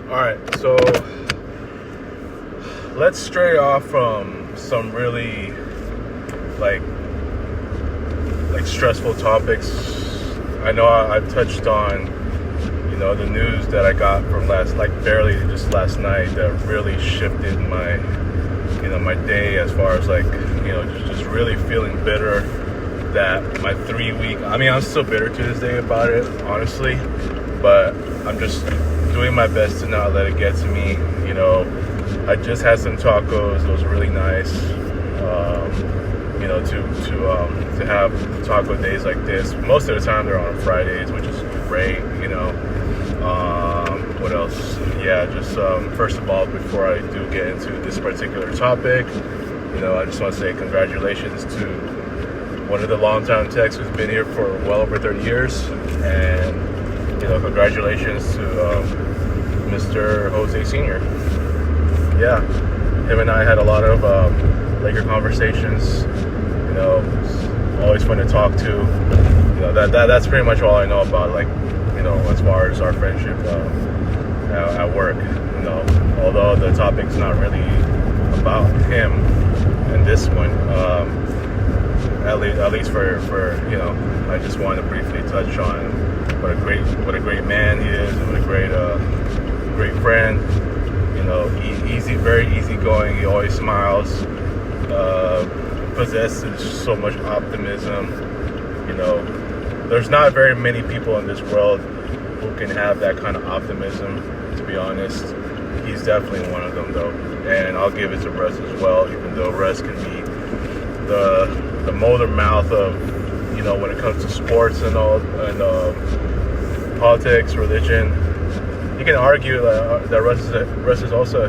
Alright, so let's stray off from some really like stressful topics. I know I've touched on, the news that I got from barely just last night that really shifted my, my day as far as just really feeling bitter that my 3 week, I'm still bitter to this day about it, honestly, but I'm just doing my best to not let it get to me. I just had some tacos. It was really nice, to have taco days like this. Most of the time they're on Fridays, which is great. What else? Yeah, just first of all, before I do get into this particular topic, I just want to say congratulations to one of the longtime techs who's been here for well over 30 years, and congratulations to Mr. Jose Sr. Yeah, him and I had a lot of Laker conversations. Always fun to talk to. That's pretty much all I know about, as far as our friendship at work. Although the topic's not really about him in this one. At least for I just want to briefly touch on what a great man he is, and what a great friend. Very easygoing. He always smiles. Possesses so much optimism. There's not very many people in this world who can have that kind of optimism, to be honest. He's definitely one of them, though, and I'll give it to Russ as well, even though Russ can be the motor mouth of, when it comes to sports and all, and politics, religion. You can argue that Russ is also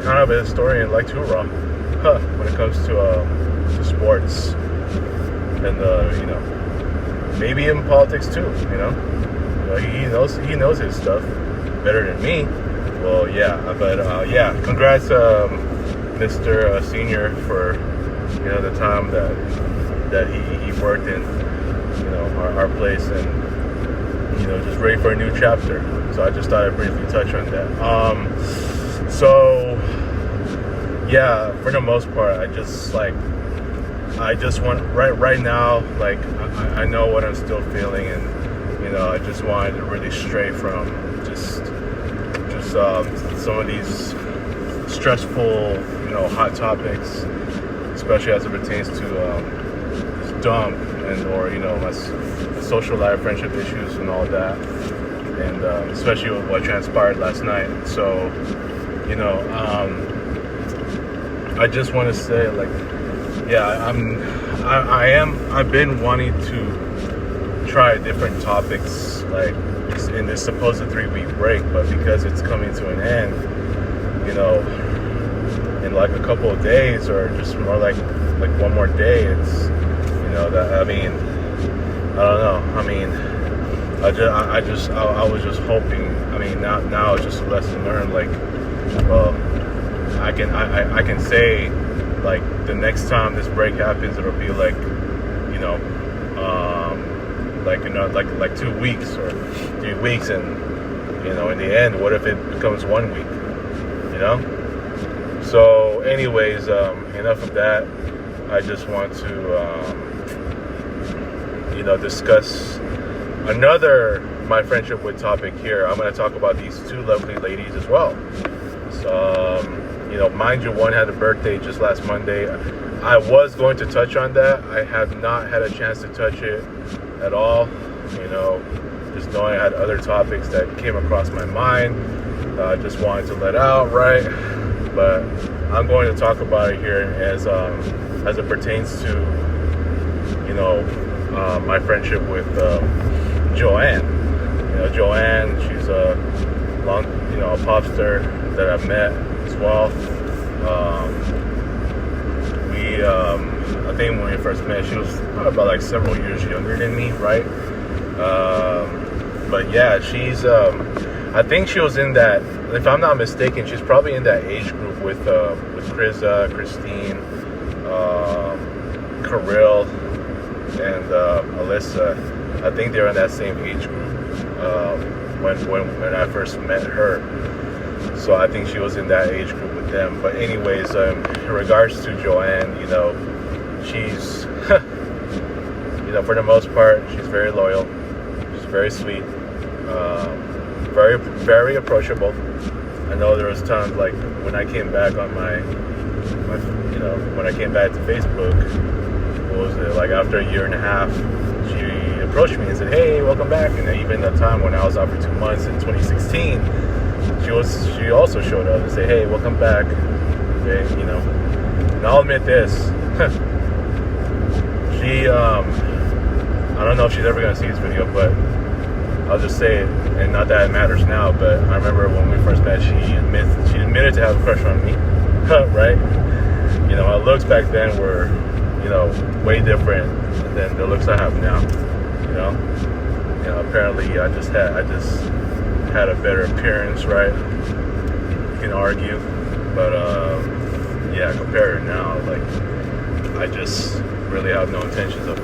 kind of a historian like Tura, when it comes to sports, and maybe in politics too. He knows his stuff better than me. Well, yeah, but congrats, Mr. Senior, for the time that he worked in our place, and just ready for a new chapter. So I just thought I'd briefly touch on that. So yeah, for the most part, I just want right now, I know what I'm still feeling, and I just wanted to really stray from just some of these stressful hot topics, especially as it pertains to this dump or my social life, friendship issues, and all that, and especially with what transpired last night. So I just want to say, I've been wanting to try different topics, in this supposed 3-week break, but because it's coming to an end, in a couple of days, or just more like one more day, it's, I don't know. I was just hoping. Now it's just a lesson learned. I can say, the next time this break happens, it'll be like 2 weeks or 3 weeks, and in the end, what if it becomes 1 week? So anyways, enough of that. I just want to discuss another my friendship with topic here. I'm going to talk about these two lovely ladies as well. So mind you, one had a birthday just last Monday. I was going to touch on that. I have not had a chance to touch it at all. Just knowing I had other topics that came across my mind. I just wanted to let out, right? But I'm going to talk about it here as it pertains to my friendship with Joanne. Joanne, she's a popster that I've met as well. I think when we first met, she was probably about several years younger than me, right? But yeah, she's I think she was in that, if I'm not mistaken, she's probably in that age group with Christine, Kirill, and Alyssa. I think they're in that same age group when I first met her. So I think she was in that age group with them. But anyways, in regards to Joanne, she's, for the most part, she's very loyal. She's very sweet. Very, very approachable. I know there was times like when I came back on when I came back to Facebook, what was it, like after a year and a half, she approached me and said, "Hey, welcome back." And even that time when I was out for 2 months in 2016, she also showed up and said, "Hey, welcome back." Okay, and I'll admit this, she, I don't know if she's ever gonna see this video, but I'll just say it, and not that it matters now, but I remember when we first met, she admitted to have a crush on me, right? My looks back then were, way different than the looks I have now. Apparently I just had a better appearance, right? You can argue, but yeah, compare it now, like I just really have no intentions of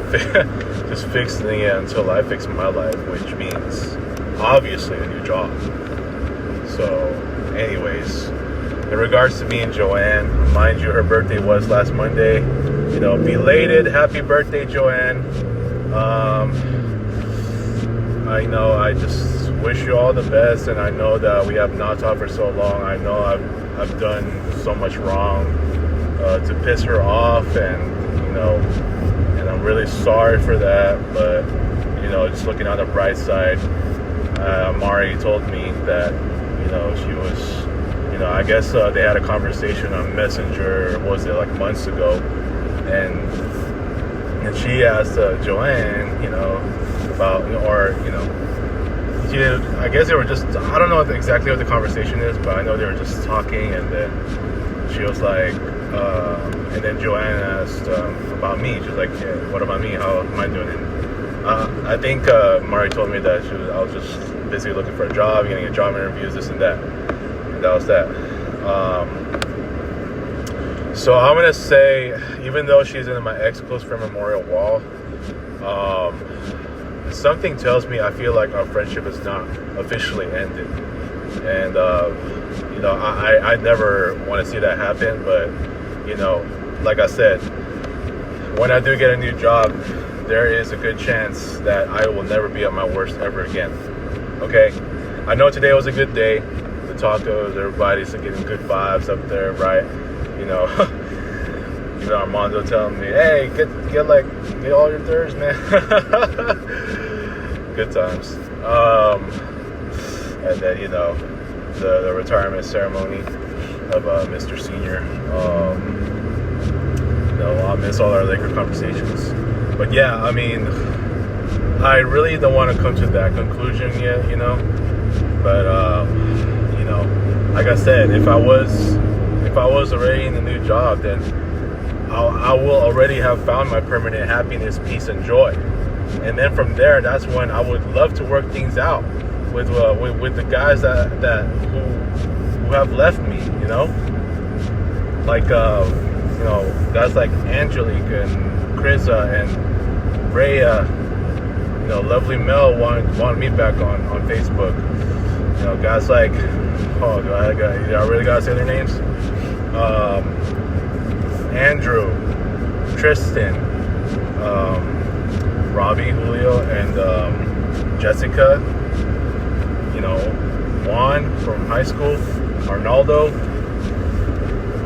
just fixing it until I fix my life, which means obviously a new job. So anyways, in regards to me and Joanne, mind you, her birthday was last Monday. Belated happy birthday, Joanne. I just wish you all the best, and I know that we have not talked for so long. I know I've done so much wrong to piss her off, and I'm really sorry for that. But just looking on the bright side, Mari told me that she was, I guess they had a conversation on Messenger. What was it, like months ago? And she asked Joanne, about, I guess they were just, I don't know exactly what the conversation is, but I know they were just talking, and then she was like, and then Joanne asked about me. She was like, "Yeah, what about me? How am I doing?" And I think Mari told me that I was just busy looking for a job, getting job interviews, this and that. And that was that. So I'm gonna say, even though she's in my ex-close friend memorial wall, something tells me I feel like our friendship is not officially ended. And I never want to see that happen, but like I said, when I do get a new job, there is a good chance that I will never be at my worst ever again. Okay, I know today was a good day. The tacos, everybody's getting good vibes up there, right? Armando telling me, "Hey, get all your thirds, man." Good times. And then the retirement ceremony of Mr. Senior. I'll miss all our Laker conversations. But yeah, I mean, I really don't want to come to that conclusion yet, But like I said, if I was already in a new job, then I will already have found my permanent happiness, peace, and joy. And then from there, that's when I would love to work things out with the guys who have left me, like guys like Angelique and Krisa and Rhea, lovely Mel wanted me back on Facebook. Guys like, do I really gotta say their names? Andrew, Tristan, Robbie, Julio, and Jessica. Juan from high school, Arnaldo,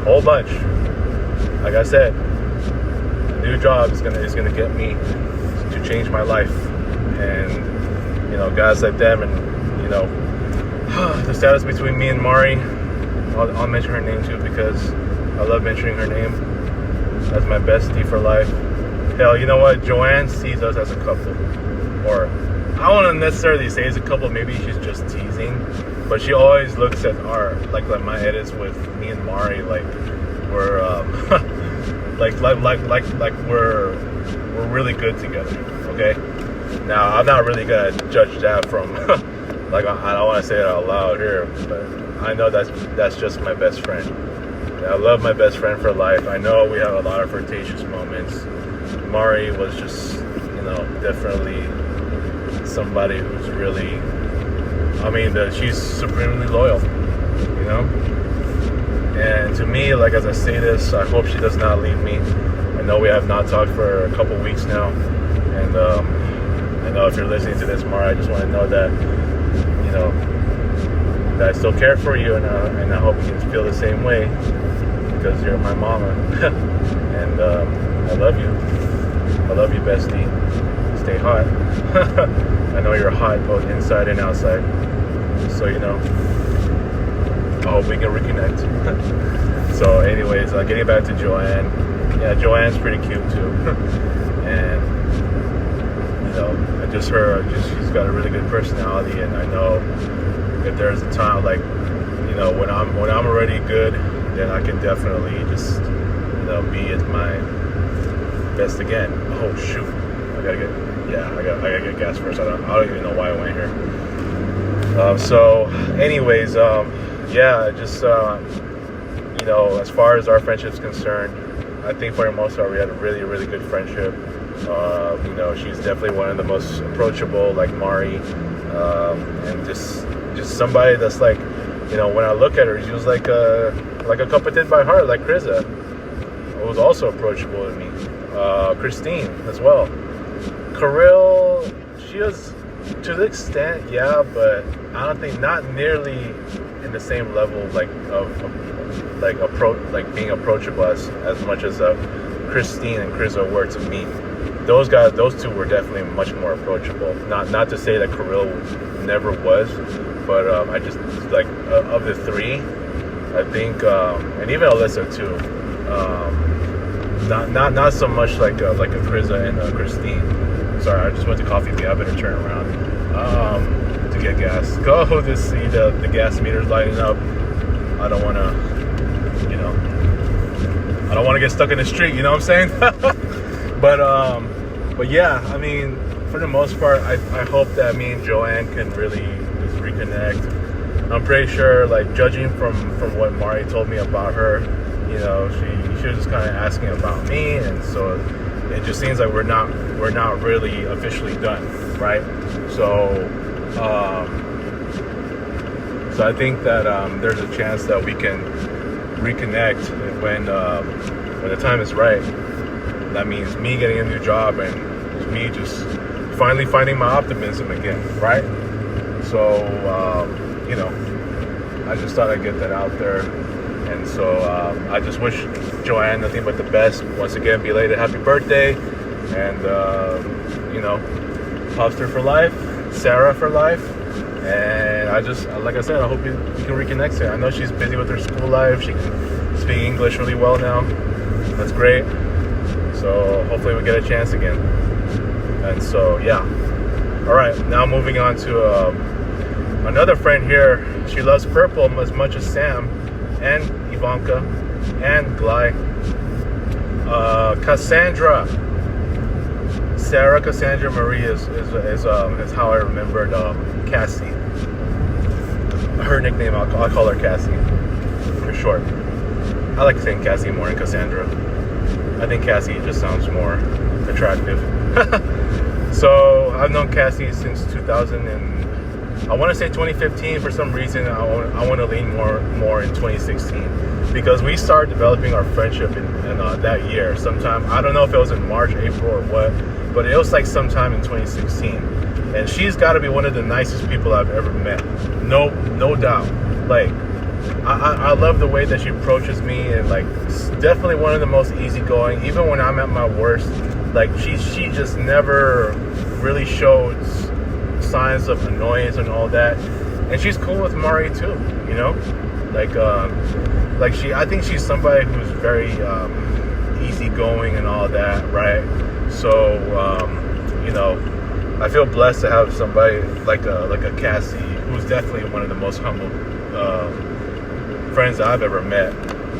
whole bunch. Like I said, a new job is gonna get me to change my life, and guys like them, and the status between me and Mari. I'll mention her name too because I love mentioning her name. That's my bestie for life. Hell, you know what? Joanne sees us as a couple, or I don't want to necessarily say it's a couple. Maybe she's just teasing, but she always looks at our like my edits with me and Mari like we're like we're really good together. Okay. Now I'm not really gonna judge that from like I don't want to say it out loud here, but I know that's just my best friend. I love my best friend for life. I know we have a lot of flirtatious moments. Mari was just definitely somebody who's really, I mean, she's supremely loyal, you know? And to me, like, as I say this, I hope she does not leave me. I know we have not talked for a couple weeks now. And I know if you're listening to this, Mara, I just want to know that, you know, that I still care for you, and I hope you can feel the same way, because you're my mama. And I love you. I love you, bestie. Stay hot. I know you're hot both inside and outside. So, you know, I hope we can reconnect. So anyways, getting back to Joanne. Yeah, Joanne's pretty cute too. And, you know, I just heard, she's got a really good personality, and I know if there's a time, like, you know, when I'm already good, then I can definitely just, you know, be at my best again. Oh shoot, I gotta get gas first. I don't even know why I went here. So anyways, yeah, just you know, as far as our friendship's concerned, I think for the most part we had a really, really good friendship. You know, she's definitely one of the most approachable, like Mari, and just somebody that's like, you know, when I look at her, she was like a competent by heart, like Kriza, who was also approachable to me. Christine as well. Kirill, she was to the extent, yeah, but I don't think, not nearly in the same level, like being approachable as much as Christine and Kriza were to me. Those two were definitely much more approachable. Not to say that Kirill never was, but I just, like, of the three, I think, and even Alyssa too. Not so much like a Kriza and Christine. Sorry, I just went to Coffee Bean. I better turn around to get gas. Go to see the gas meters lighting up. I don't want to, you know, I don't want to get stuck in the street. You know what I'm saying? But yeah, I mean, for the most part, I hope that me and Joanne can really just reconnect. I'm pretty sure, like, judging from what Mari told me about her, you know, she was just kind of asking about me, and so it just seems like we're not really officially done, right? So I think that there's a chance that we can reconnect when the time is right. That means me getting a new job and me just finally finding my optimism again, right? So you know, I just thought I'd get that out there. And so I just wish Joanne nothing but the best. Once again, belated happy birthday. And, you know, Popster for life, Sarah for life. And I just, like I said, I hope we can reconnect soon. I know she's busy with her school life. She can speak English really well now. That's great. So hopefully we get a chance again. And so, yeah. All right, now moving on to another friend here. She loves purple as much as Sam and Ivanka and Glide. Cassandra, Sarah Cassandra Marie is how I remembered Cassie. Her nickname, I'll call her Cassie for short. I like saying Cassie more than Cassandra. I think Cassie just sounds more attractive. So I've known Cassie since 2015. For some reason, I want to lean more in 2016, because we started developing our friendship in that year. Sometime, I don't know if it was in March, April, or what, but it was like sometime in 2016. And she's got to be one of the nicest people I've ever met. No doubt. Like, I love the way that she approaches me, and like, definitely one of the most easygoing. Even when I'm at my worst, like, she just never really showed signs of annoyance and all that. And she's cool with Mari too, you know, like I think she's somebody who's very easygoing and all that, right? So you know, I feel blessed to have somebody like a Cassie, who's definitely one of the most humble friends I've ever met,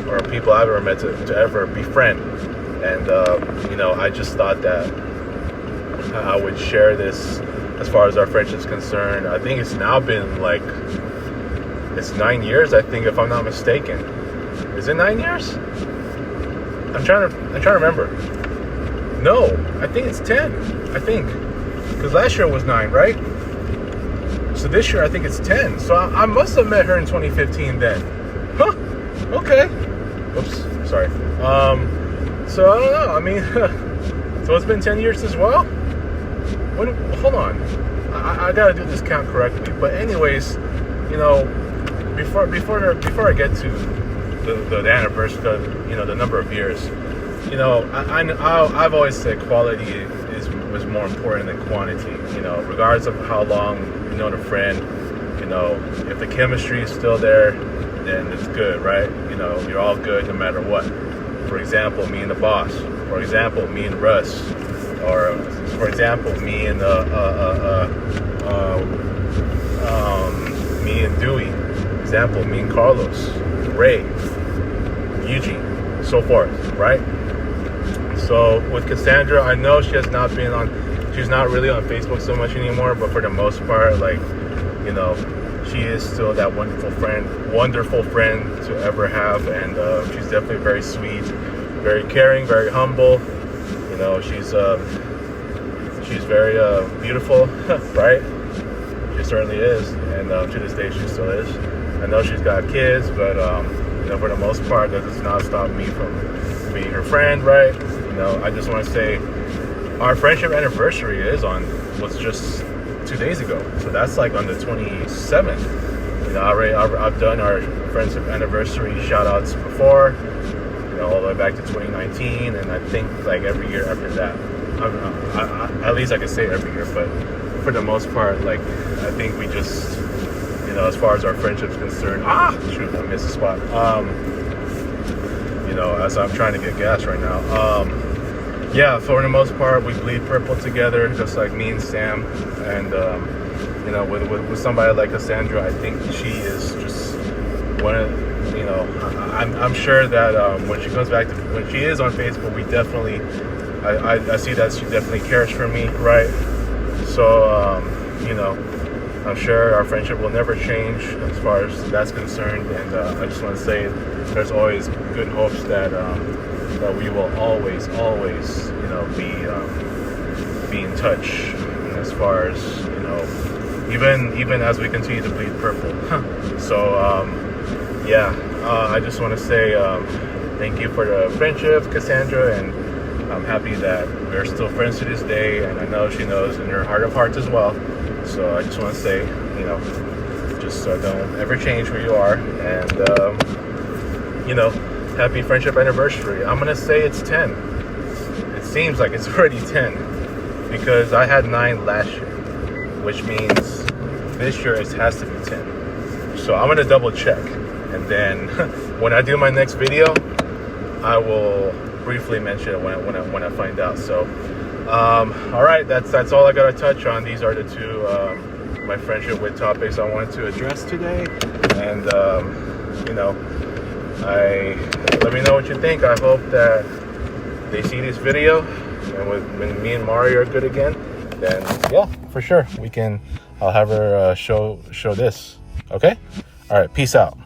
or people I've ever met to ever befriend. And you know, I just thought that I would share this. As far as our friendship's concerned, I think it's now been like, it's 9 years, I think, if I'm not mistaken. Is it 9 years? I'm trying to remember. No, I think it's 10. I think. Because last year was 9, right? So this year I think it's 10. So I must have met her in 2015 then. Huh? Okay. Oops. Sorry. So I don't know. I mean, so it's been 10 years as well. Hold on. I gotta do this count correctly. But anyways, you know, before I get to the anniversary, the number of years, you know, I've always said quality was more important than quantity. You know, regardless of how long you know the friend, you know, if the chemistry is still there, then it's good, right? You know, you're all good no matter what. For example, me and the boss. For example, me and Russ. Or, for example, me and Dewey. Example, me and Carlos, Ray, Eugene, so forth, right? So with Cassandra, I know she's not really on Facebook so much anymore, but for the most part, like, you know, she is still that wonderful friend to ever have, and she's definitely very sweet, very caring, very humble. You know, she's very beautiful, right? She certainly is, and to this day she still is. I know she's got kids, but you know, for the most part, that does not stop me from being her friend, right? You know, I just want to say our friendship anniversary was just 2 days ago, so that's like on the 27th. You know, I've done our friendship anniversary shout outs before, you know, all the way back to 2019, and I think like every year after that. At least I can say every year, but for the most part, like, I think we just, you know, as far as our friendship's concerned, shoot, I missed a spot. You know, as I'm trying to get gas right now. Yeah, for the most part, we bleed purple together, just like me and Sam. And you know, with somebody like Cassandra, I think she is just one of, you know, I'm sure that when she comes back when she is on Facebook, we definitely. I see that she definitely cares for me, right? So, you know, I'm sure our friendship will never change as far as that's concerned. And I just want to say there's always good hopes that we will always, you know, be in touch as far as, you know, even as we continue to bleed purple. So, yeah, I just want to say thank you for the friendship, Cassandra, and I'm happy that we're still friends to this day, and I know she knows in her heart of hearts as well. So I just want to say, you know, just don't ever change who you are, and you know, happy friendship anniversary. I'm gonna say it's 10. It seems like it's already 10 because I had 9 last year, which means this year it has to be 10. So I'm gonna double check, and then when I do my next video, I will briefly mention it when I find out. So all right, that's all I gotta touch on. These are the two my friendship with topics I wanted to address today, and you know, let me know what you think. I hope that they see this video, and when me and Mari are good again, then yeah, for sure I'll have her show this. Okay, all right, peace out.